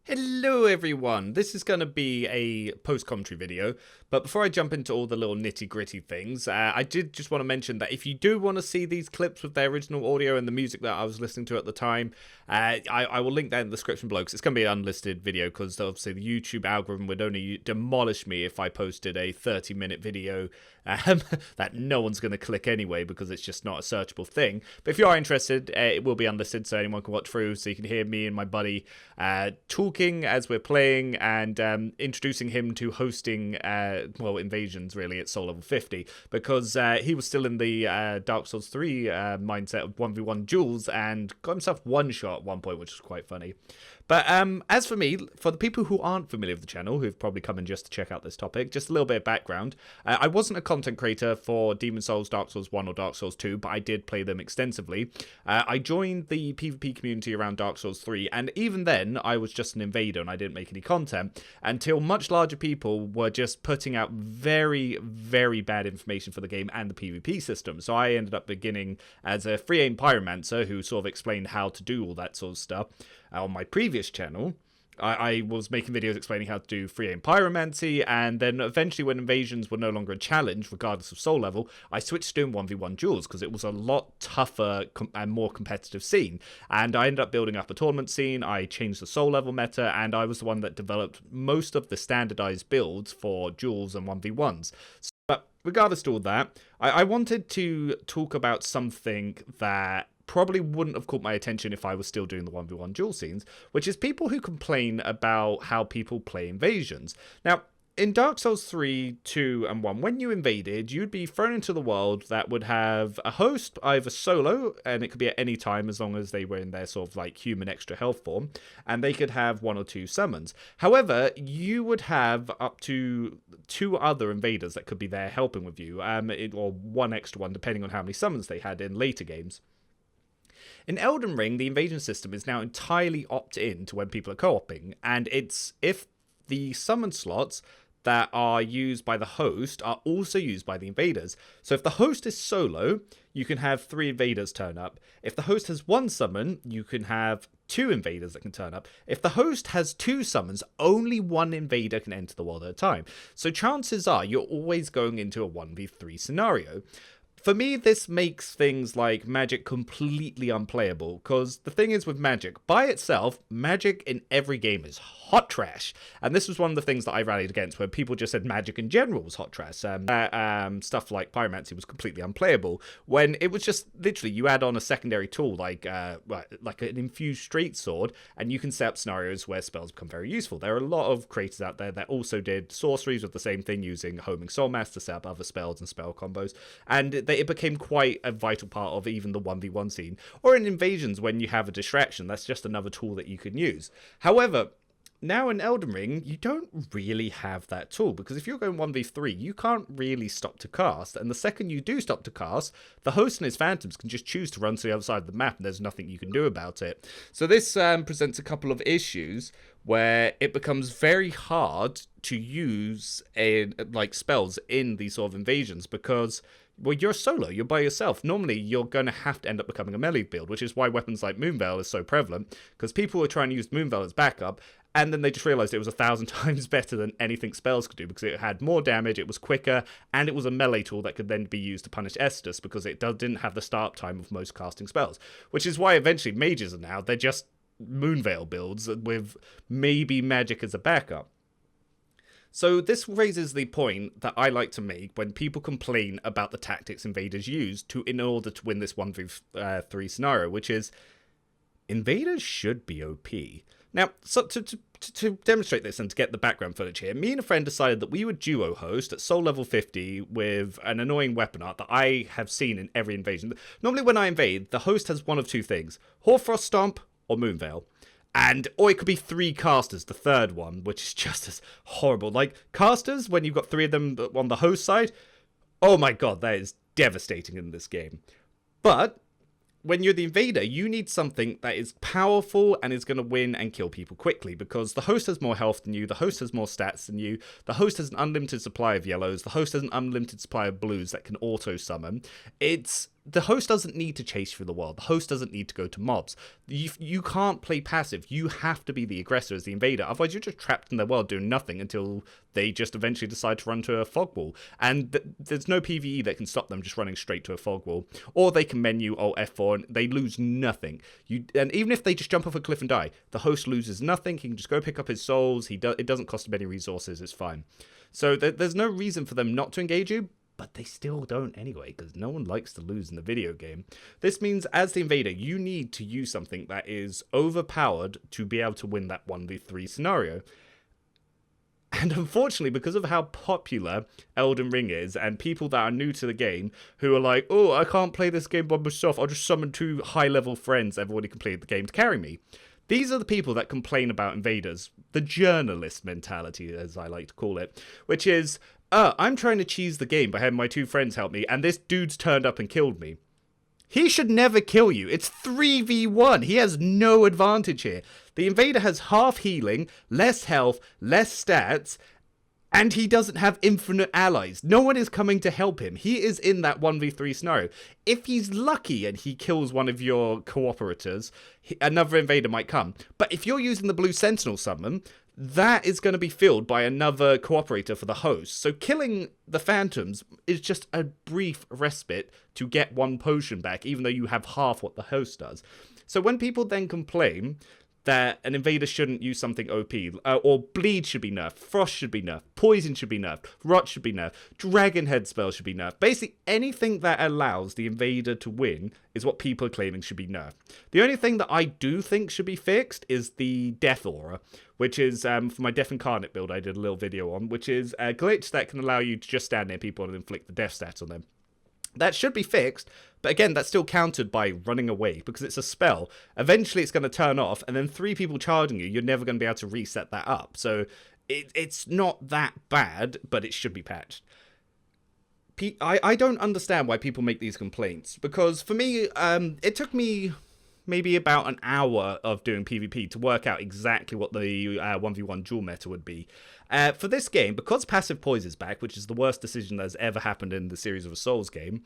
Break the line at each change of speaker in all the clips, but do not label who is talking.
Hello everyone, this is going to be a post-commentary video, but before I jump into all the little nitty-gritty things, I did just want to mention that if you do want to see these clips with their original audio and the music that I was listening to at the time, I will link that in the description below, because it's going to be an unlisted video, because obviously the YouTube algorithm would only demolish me if I posted a 30-minute video that no one's going to click anyway, because it's just not a searchable thing. But if you are interested, it will be unlisted, so anyone can watch through, so you can hear me and my buddy talking as we're playing, and introducing him to hosting invasions really at soul level 50, because he was still in the Dark Souls 3 mindset of 1v1 duels and got himself one shot at one point, which was quite funny. But as for me, for the people who aren't familiar with the channel, who've probably come in just to check out this topic, just a little bit of background. I wasn't a content creator for Demon Souls, Dark Souls 1 or Dark Souls 2, but I did play them extensively. I joined the PvP community around Dark Souls 3, and even then, I was just an invader and I didn't make any content, until much larger people were just putting out very, very bad information for the game and the PvP system. So I ended up beginning as a free aim pyromancer who sort of explained how to do all that sort of stuff. On my previous channel, I was making videos explaining how to do free aim pyromancy, and then eventually when invasions were no longer a challenge, regardless of soul level, I switched to doing 1v1 duels, because it was a lot tougher and more competitive scene. And I ended up building up a tournament scene, I changed the soul level meta, and I was the one that developed most of the standardized builds for duels and 1v1s. But regardless of all that, I wanted to talk about something that probably wouldn't have caught my attention if I was still doing the 1v1 duel scenes, which is people who complain about how people play invasions. Now, in Dark Souls 3, 2, and 1, when you invaded, you'd be thrown into the world that would have a host, either solo, and it could be at any time as long as they were in their sort of like human extra health form, and they could have one or two summons. However, you would have up to two other invaders that could be there helping with you, or one extra one, depending on how many summons they had in later games. In Elden Ring, the invasion system is now entirely opt-in to when people are co-oping, and it's if the summon slots that are used by the host are also used by the invaders. So if the host is solo, you can have 3 invaders turn up. If the host has 1 summon, you can have 2 invaders that can turn up. If the host has 2 summons, only 1 invader can enter the world at a time. So chances are you're always going into a 1v3 scenario. For me, this makes things like magic completely unplayable, because the thing is with magic, by itself, magic in every game is hot trash. And this was one of the things that I rallied against, where people just said magic in general was hot trash. Stuff like pyromancy was completely unplayable, when it was just literally you add on a secondary tool like an infused straight sword, and you can set up scenarios where spells become very useful. There are a lot of creators out there that also did sorceries with the same thing, using homing soul mass to set up other spells and spell combos, and it became quite a vital part of even the 1v1 scene. Or in invasions, when you have a distraction, that's just another tool that you can use. However, now in Elden Ring, you don't really have that tool, because if you're going 1v3, you can't really stop to cast, and the second you do stop to cast, the host and his phantoms can just choose to run to the other side of the map, and there's nothing you can do about it. So this presents a couple of issues where it becomes very hard to use spells in these sort of invasions, because well, you're solo, you're by yourself. Normally, you're going to have to end up becoming a melee build, which is why weapons like Moonveil is so prevalent, because people were trying to use Moonveil as backup, and then they just realized it was 1,000 times better than anything spells could do, because it had more damage, it was quicker, and it was a melee tool that could then be used to punish Estus, because it didn't have the start time of most casting spells. Which is why eventually mages are now, they're just Moonveil builds with maybe magic as a backup. So this raises the point that I like to make when people complain about the tactics invaders use in order to win this 1v3 scenario, which is invaders should be OP. Now, so to demonstrate this and to get the background footage here, me and a friend decided that we would duo host at soul level 50 with an annoying weapon art that I have seen in every invasion. Normally when I invade, the host has one of two things: Hoarfrost Stomp or Moonveil. Or it could be 3 casters, the third one, which is just as horrible. Like, casters, when you've got 3 of them on the host side, oh my god, that is devastating in this game. But when you're the invader, you need something that is powerful and is going to win and kill people quickly, because the host has more health than you, the host has more stats than you, the host has an unlimited supply of yellows, the host has an unlimited supply of blues that can auto-summon. It's the host doesn't need to chase through the world. The host doesn't need to go to mobs. You can't play passive. You have to be the aggressor as the invader. Otherwise, you're just trapped in their world doing nothing until they just eventually decide to run to a fog wall. And there's no PvE that can stop them just running straight to a fog wall. Or they can menu Alt F4 and they lose nothing. And even if they just jump off a cliff and die, the host loses nothing. He can just go pick up his souls. It doesn't cost him any resources. It's fine. So there's no reason for them not to engage you. But they still don't anyway, because no one likes to lose in the video game. This means, as the invader, you need to use something that is overpowered to be able to win that 1v3 scenario. And unfortunately, because of how popular Elden Ring is, and people that are new to the game who are like, oh, I can't play this game by myself, I'll just summon 2 high-level friends that have already completed the game to carry me. These are the people that complain about invaders, the journalist mentality, as I like to call it, which is, I'm trying to cheese the game by having my 2 friends help me, and this dude's turned up and killed me. He should never kill you. It's 3v1. He has no advantage here. The invader has half healing, less health, less stats, and he doesn't have infinite allies. No one is coming to help him. He is in that 1v3 scenario. If he's lucky and he kills one of your cooperators, another invader might come. But if you're using the blue sentinel summon, that is going to be filled by another cooperator for the host. So killing the phantoms is just a brief respite to get 1 potion back, even though you have half what the host does. So when people then complain that an invader shouldn't use something OP, or bleed should be nerfed, frost should be nerfed, poison should be nerfed, rot should be nerfed, dragon head spell should be nerfed. Basically, anything that allows the invader to win is what people are claiming should be nerfed. The only thing that I do think should be fixed is the death aura, which is, for my Death Incarnate build I did a little video on, which is a glitch that can allow you to just stand near people and inflict the death stats on them. That should be fixed, but again, that's still countered by running away, because it's a spell. Eventually it's going to turn off, and then 3 people charging you, you're never going to be able to reset that up. So it's not that bad, but it should be patched. I don't understand why people make these complaints, because for me, it took me maybe about an hour of doing PvP to work out exactly what the 1v1 duel meta would be. For this game, because passive poise is back, which is the worst decision that has ever happened in the series of a Souls game,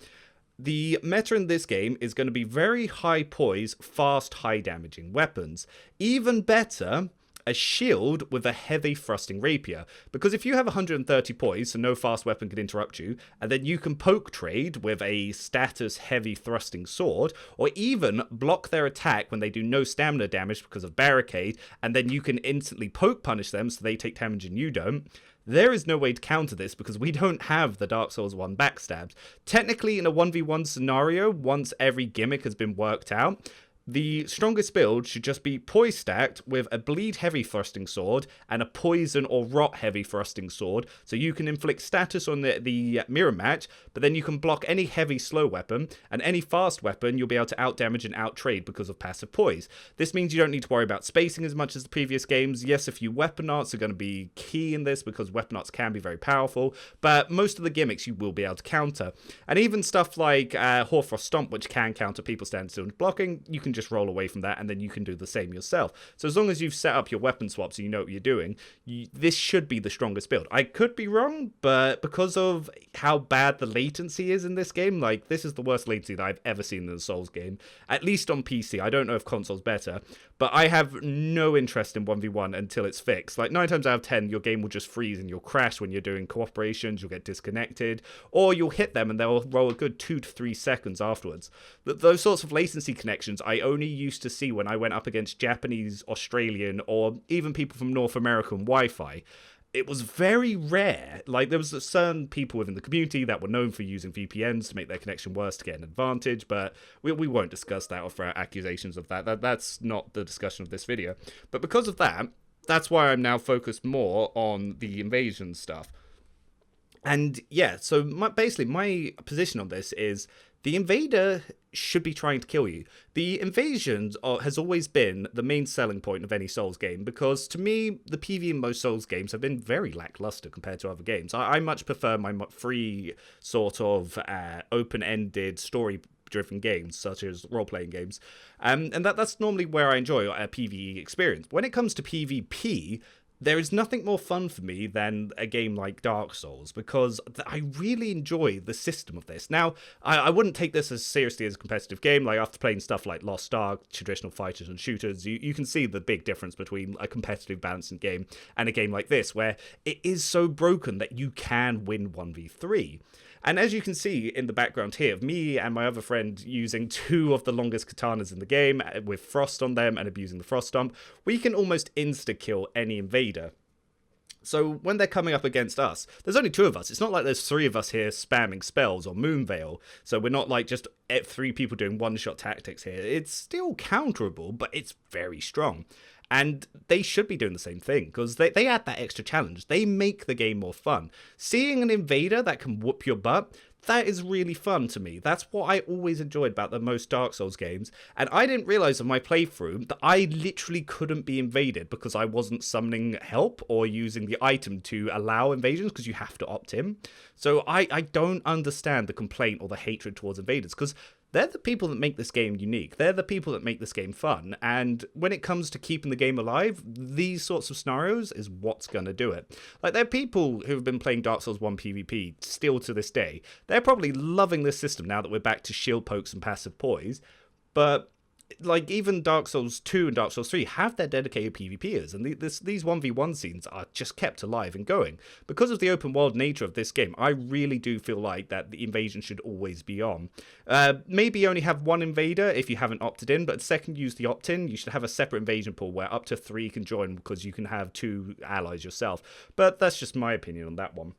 the meta in this game is going to be very high poise, fast, high damaging weapons. Even better, a shield with a heavy thrusting rapier, because if you have 130 poise, so no fast weapon can interrupt you, and then you can poke trade with a status heavy thrusting sword, or even block their attack when they do no stamina damage because of barricade, and then you can instantly poke punish them so they take damage and you don't. There is no way to counter this because we don't have the Dark Souls 1 backstabs. Technically, in a 1v1 scenario, once every gimmick has been worked out, the strongest build should just be poise stacked with a bleed heavy thrusting sword and a poison or rot heavy thrusting sword, so you can inflict status on the mirror match, but then you can block any heavy slow weapon, and any fast weapon you'll be able to outdamage and outtrade because of passive poise. This means you don't need to worry about spacing as much as the previous games. Yes, a few weapon arts are going to be key in this because weapon arts can be very powerful, but most of the gimmicks you will be able to counter. And even stuff like Hoarfrost Stomp, which can counter people standing still and blocking, you can just roll away from that and then you can do the same yourself. So as long as you've set up your weapon swaps and you know what you're doing, this should be the strongest build. I could be wrong, but because of how bad the latency is in this game, like, this is the worst latency that I've ever seen in a Souls game, at least on PC. I don't know if console's better, but I have no interest in 1v1 until it's fixed. Like, 9 times out of 10, your game will just freeze and you'll crash when you're doing cooperations, you'll get disconnected, or you'll hit them and they'll roll a good 2 to 3 seconds afterwards. Those sorts of latency connections I only used to see when I went up against Japanese, Australian, or even people from North American Wi-Fi. It was very rare. Like, there was certain people within the community that were known for using VPNs to make their connection worse to get an advantage, but we won't discuss that or throw out accusations of that. That's not the discussion of this video. But because of that, that's why I'm now focused more on the invasion stuff. And yeah, so basically my position on this is the invader should be trying to kill you. The invasions has always been the main selling point of any Souls game, because to me, the PvE in most Souls games have been very lackluster compared to other games. I much prefer my free sort of open-ended story-driven games, such as role-playing games. And that's normally where I enjoy a PvE experience. When it comes to PvP, There is nothing more fun for me than a game like Dark Souls, because I really enjoy the system of this. Now, I wouldn't take this as seriously as a competitive game. Like, after playing stuff like Lost Ark, traditional fighters and shooters, you can see the big difference between a competitive balancing game and a game like this, where it is so broken that you can win 1v3. And as you can see in the background here, of me and my other friend using two of the longest katanas in the game with frost on them and abusing the frost stomp, we can almost insta-kill any invader. So when they're coming up against us, there's only two of us. It's not like there's three of us here spamming spells or Moonveil. So we're not like just three people doing one-shot tactics here. It's still counterable, but it's very strong. And they should be doing the same thing, because they add that extra challenge. They make the game more fun. Seeing an invader that can whoop your butt, that is really fun to me. That's what I always enjoyed about the most Dark Souls games. And I didn't realize in my playthrough that I literally couldn't be invaded because I wasn't summoning help or using the item to allow invasions, because you have to opt in. So I don't understand the complaint or the hatred towards invaders, because they're the people that make this game unique. They're the people that make this game fun. And when it comes to keeping the game alive, these sorts of scenarios is what's going to do it. Like, there are people who have been playing Dark Souls 1 PvP still to this day. They're probably loving this system now that we're back to shield pokes and passive poise. But like, even Dark Souls 2 and Dark Souls 3 have their dedicated PvPers, and these 1v1 scenes are just kept alive and going. Because of the open world nature of this game, I really do feel like that the invasion should always be on. Maybe only have one invader if you haven't opted in, but second, use the opt-in. You should have a separate invasion pool where up to 3 can join, because you can have 2 allies yourself. But that's just my opinion on that one.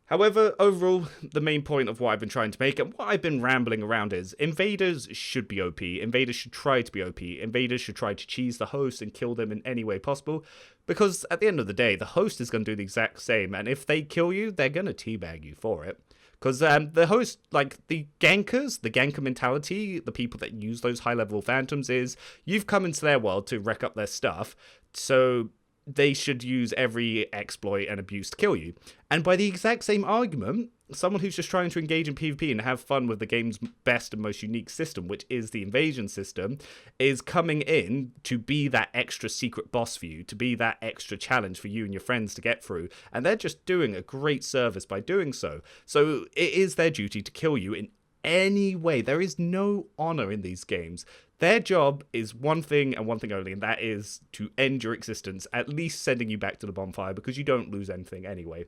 However, overall, the main point of what I've been trying to make and what I've been rambling around is invaders should be OP. Invaders should try to be OP. Invaders should try to cheese the host and kill them in any way possible, because at the end of the day, the host is going to do the exact same, and if they kill you, they're going to teabag you for it. Because the host, like the gankers, the ganker mentality, the people that use those high-level phantoms is, you've come into their world to wreck up their stuff, so they should use every exploit and abuse to kill you. And by the exact same argument, someone who's just trying to engage in PvP and have fun with the game's best and most unique system, which is the invasion system, is coming in to be that extra secret boss for you, to be that extra challenge for you and your friends to get through. And they're just doing a great service by doing so. So it is their duty to kill you in any way. There is no honor in these games. Their job is one thing and one thing only, and that is to end your existence, at least sending you back to the bonfire, because you don't lose anything anyway.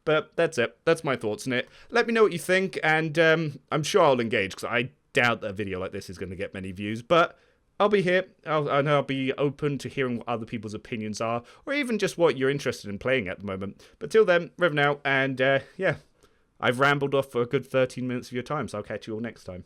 But that's it. That's my thoughts on it. Let me know what you think, and I'm sure I'll engage, because I doubt that a video like this is going to get many views, but I'll be here, and I'll be open to hearing what other people's opinions are, or even just what you're interested in playing at the moment. But till then, Rev now, and yeah, I've rambled off for a good 13 minutes of your time, so I'll catch you all next time.